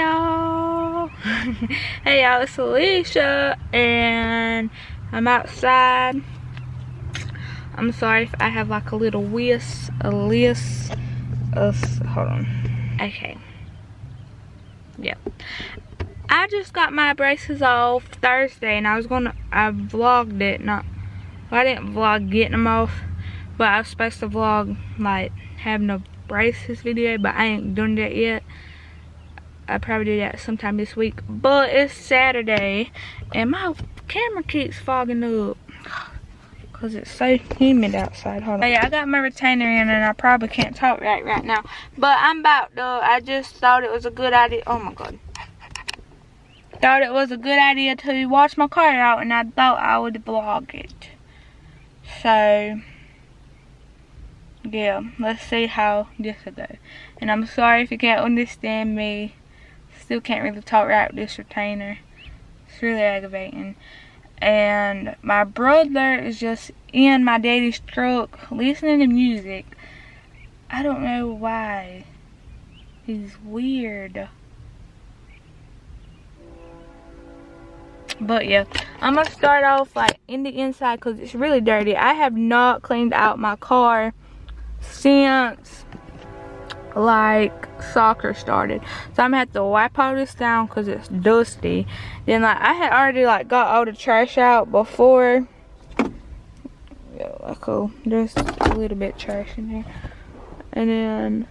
y'all. Hey y'all, it's Elysha and I'm outside. I'm sorry if I have like a little hold on. Okay. Yep. I just got my braces off Thursday and I vlogged it. I didn't vlog getting them off, but I was supposed to vlog like having a braces video, but I ain't doing that yet. I'll probably do that sometime this week. But it's Saturday and my camera keeps fogging up because it's so humid outside. Hold on. Yeah, I got my retainer in and I probably can't talk right now. But I'm about to, I just thought it was a good idea. Oh my god. Thought it was a good idea to wash my car out and I thought I would vlog it. So yeah, let's see how this will go. And I'm sorry if you can't understand me. Still can't really talk right with this retainer. It's really aggravating. And my brother is just in my daddy's truck listening to music. I don't know why. He's weird. But yeah, I'm gonna start off like in the inside because it's really dirty. I have not cleaned out my car since like soccer started, so I'm gonna have to wipe all this down because it's dusty. Then like I had already like got all the trash out before. Yeah, like there's a little bit of trash in here, and then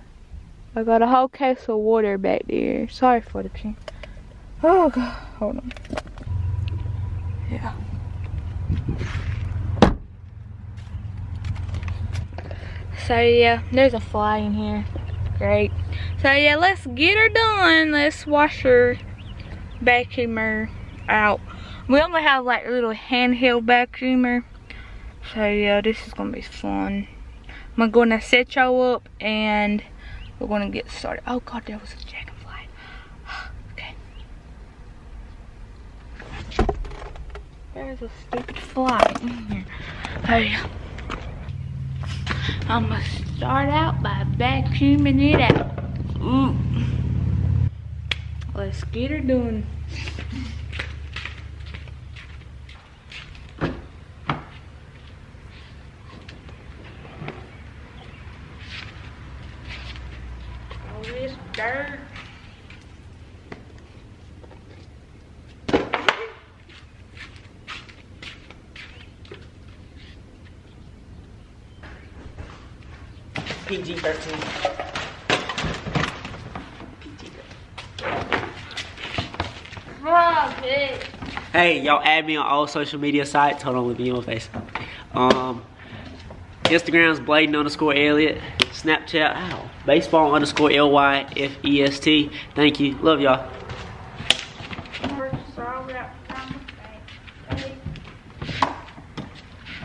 I got a whole case of water back there. Sorry for the pee. Oh god, hold on. Yeah. So yeah, there's a fly in here. Great. So yeah, let's get her done. Let's wash her vacuumer out. We only have like a little handheld vacuumer. So yeah, this is gonna be fun. I'm gonna set y'all up and we're gonna get started. Oh god, there was a dragonfly. Okay. There's a stupid fly in here. Oh yeah. I'm gonna start out by vacuuming it out. Ooh. Let's get her done. All this dirt. PG-13. Hey, y'all add me on all social media sites. Hold on, let me get my face. Instagram's Bladen_Elliott. Snapchat, baseball_LYFEST. Thank you. Love y'all.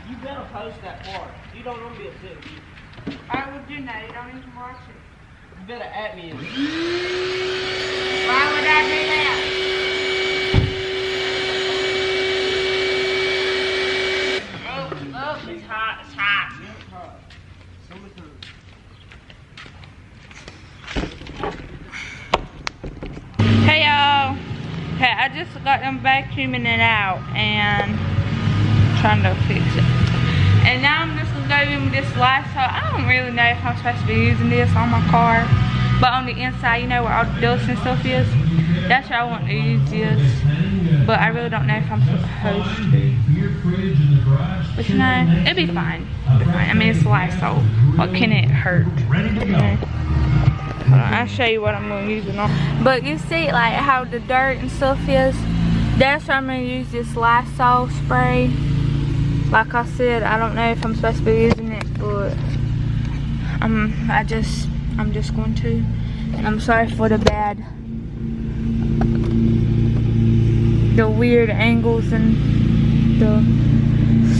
You better post that part. You don't want to be upset with you. I would do that. You don't even watch it. You better add me in. Why would I do that? Oh, it's hot. It's hot. Yeah, it's hot. Hey y'all. Hey, I just got them vacuuming it out and trying to fix it. And now I'm just gonna go in with this Lysol. I don't really know if I'm supposed to be using this on my car, but on the inside, you know where all the dust and stuff is, that's where I want to use this. But I really don't know if I'm supposed to. But you know, it'll be fine. It'll be fine. I mean, it's Lysol. What can it hurt? You know? Hold on, I'll show you what I'm gonna use it on. But you see, like how the dirt and stuff is. That's where I'm gonna use this Lysol spray. Like I said, I don't know if I'm supposed to be using it, but I'm just going to. And I'm sorry for the weird angles and the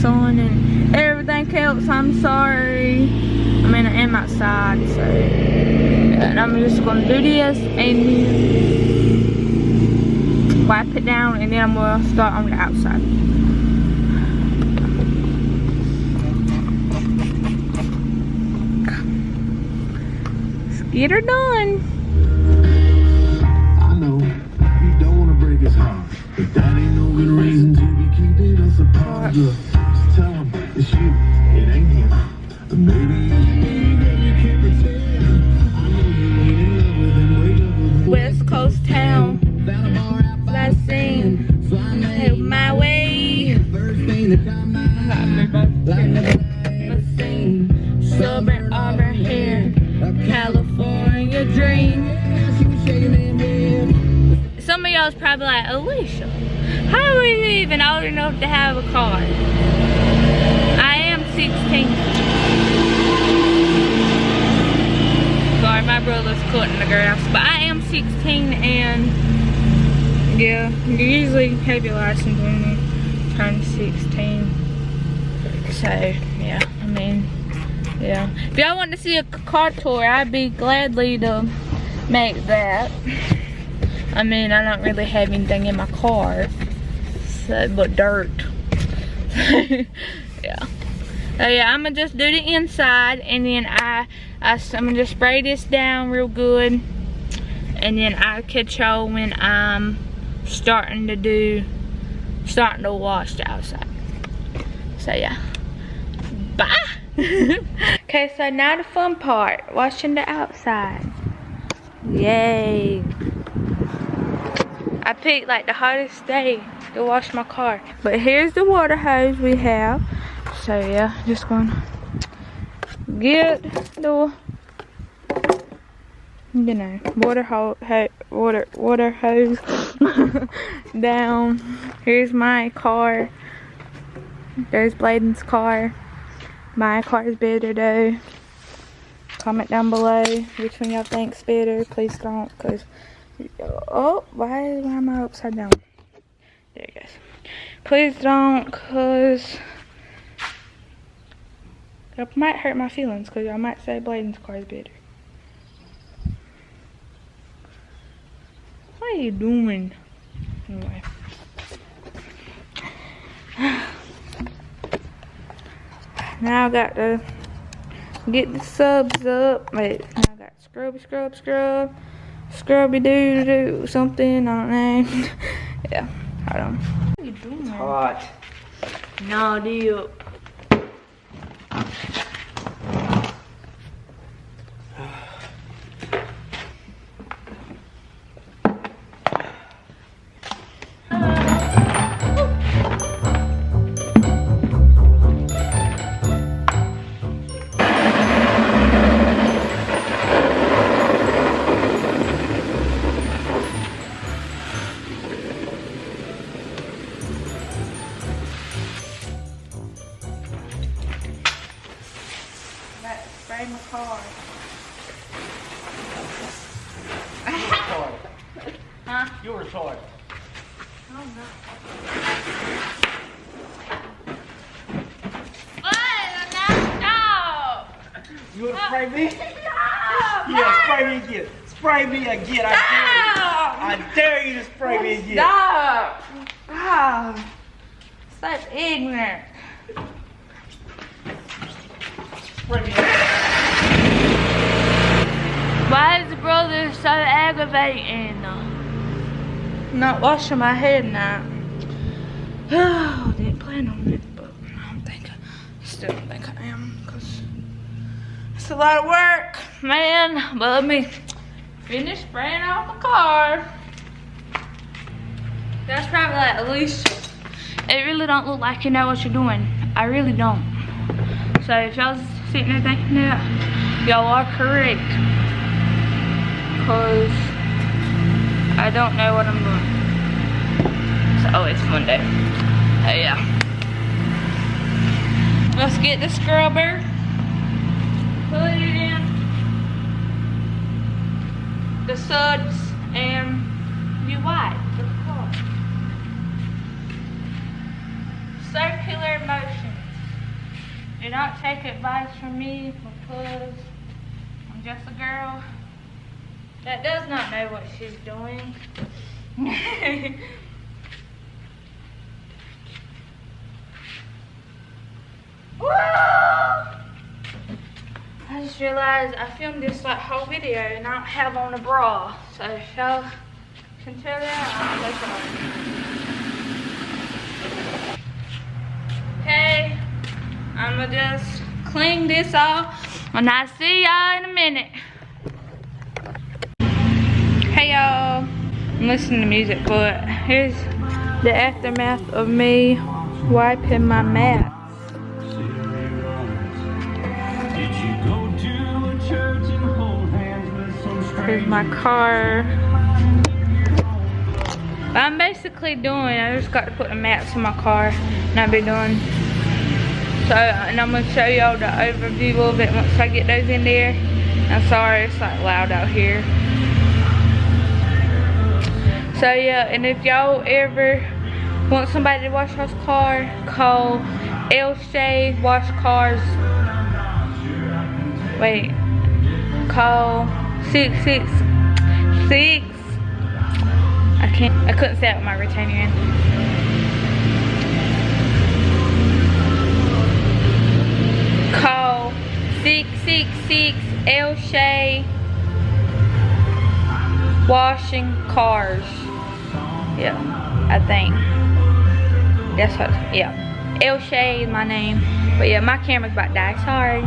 sun and everything else. I'm sorry. I mean, I am outside, so. And I'm just gonna do this and wipe it down, and then I'm gonna start on the outside. Get her done. I know part. Tell him it's you, it ain't him. Maybe you can't pretend. I know you ain't in love with him, wake up with him. West Coast town. Last scene. Take my way. First thing that come Silver auburn hair. California dream. Some of y'all's probably like, Elysha, how are you even old enough to have a car? I am 16. Sorry, my brother's cutting the grass, but I am 16 and yeah, you usually have your license when you turn 16. So yeah, I mean, yeah. If y'all want to see a car tour, I'd be gladly to make that. I mean, I don't really have anything in my car, so, but dirt. Yeah. So yeah, I'm gonna just do the inside, and then I'm gonna just spray this down real good, and then I'll catch y'all when I'm starting to wash the outside. So yeah, bye. Okay, so now the fun part, washing the outside. Yay. I picked like the hottest day to wash my car. But here's the water hose we have. So yeah, just gonna get the, you know, water hose down. Here's my car. There's Bladen's car. My car is better though. Comment down below which one y'all think's better. Please don't, cause oh, why am I upside down? There it goes. Please don't, cause it might hurt my feelings, cause I might say Bladen's car is better. What are you doing? Anyway. Now I got to get the subs up. Wait, I got scrubby doo something, I don't know. Yeah, hold on. What are you doing? It's hot. No deal. Spray my car. Huh? You were short. Oh no. What? Stop! You wanna spray me? Stop! Yeah, spray me again. Spray me again. I dare you to spray me again. Stop! Ah, such ignorant. Spray me again. Why is the brother so aggravating? Not washing my head now. Oh, didn't plan on it, but still don't think I am, because it's a lot of work, man. But let me finish spraying off my car. That's probably like Elysha. It really don't look like you know what you're doing. I really don't. So if y'all sitting there thinking that, y'all are correct. Because I don't know what I'm doing. It's always fun day. Oh yeah. Let's get the scrubber. Put it in the suds and you wipe the car. Circular motions. Do not take advice from me because I'm just a girl that does not know what she's doing. I just realized I filmed this like whole video and I don't have on a bra. So if y'all can tell that, I'm so sorry. Okay, I'ma just clean this off and I'll see y'all in a minute. Hey y'all, I'm listening to music, but here's the aftermath of me wiping my mat. Here's my car. I'm basically doing, I just got to put the mats in my car and I'll be doing. So, and I'm going to show y'all the overview of it once I get those in there. I'm sorry, it's like loud out here. So yeah, and if y'all ever want somebody to wash y'all's car, call Elysha Wash Cars. Wait, call 666. I couldn't say it with my retainer in. Call 666 Elysha Washing Cars. Yeah, I think. That's what, yeah. Elysha is my name. But yeah, my camera's about to die, sorry.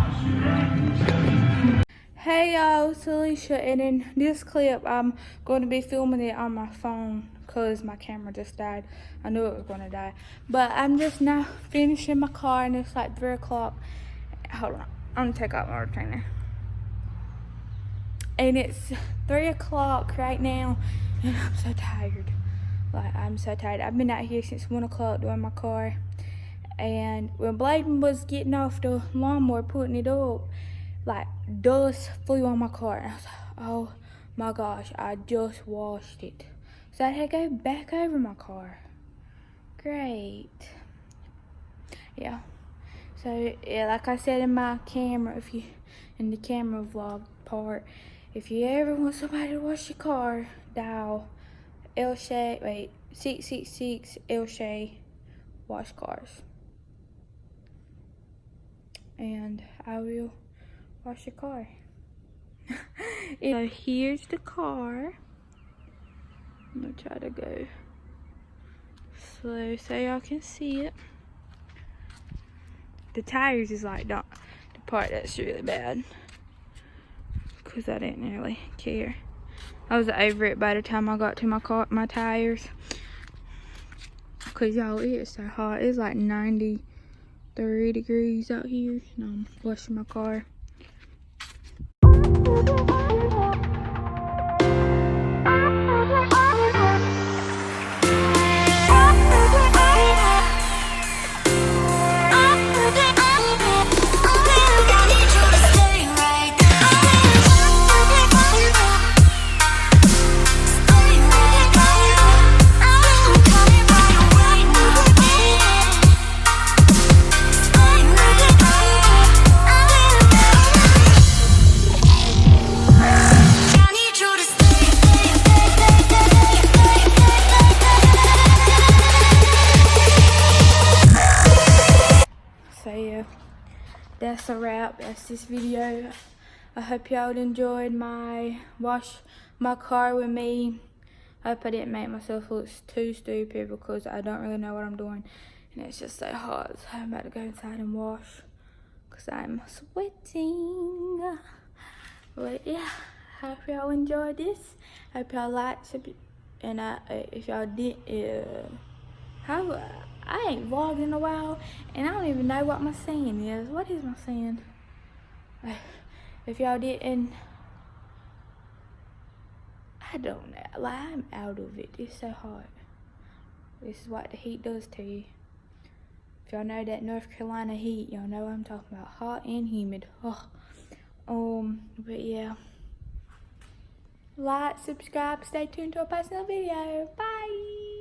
Hey y'all, it's Elysha, and in this clip, I'm going to be filming it on my phone because my camera just died. I knew it was going to die. But I'm just now finishing my car, and it's like 3 o'clock. Hold on, I'm going to take out my retainer. And it's 3 o'clock right now, and I'm so tired. Like, I'm so tired. I've been out here since 1 o'clock doing my car. And when Bladen was getting off the lawnmower, putting it up, like, dust flew on my car. And I was like, oh my gosh, I just washed it. So I had to go back over my car. Great. Yeah. So, yeah, like I said in my camera, in the camera vlog part, if you ever want somebody to wash your car, dial Elysha, 666 Elysha Wash Cars. And I will wash your car. So here's the car. I'm gonna try to go slow so y'all can see it. The tires is like the part that's really bad, because I didn't really care. I was over it by the time I got to my tires. Cause y'all, it's so hot. It's like 93 degrees out here, and I'm washing my car. That's a wrap. That's this video. I hope y'all enjoyed my wash my car with me. I hope I didn't make myself look too stupid, because I don't really know what I'm doing and it's just so hot. So I'm about to go inside and wash because I'm sweating. But yeah, hope y'all enjoyed this. Hope y'all liked it, and if y'all did, I ain't vlogged in a while, and I don't even know what my saying is. What is my saying? If y'all didn't, I don't know. Like, I'm out of it. It's so hot. This is what the heat does to you. If y'all know that North Carolina heat, y'all know what I'm talking about. Hot and humid. Oh. But yeah. Like, subscribe, stay tuned to a personal video. Bye.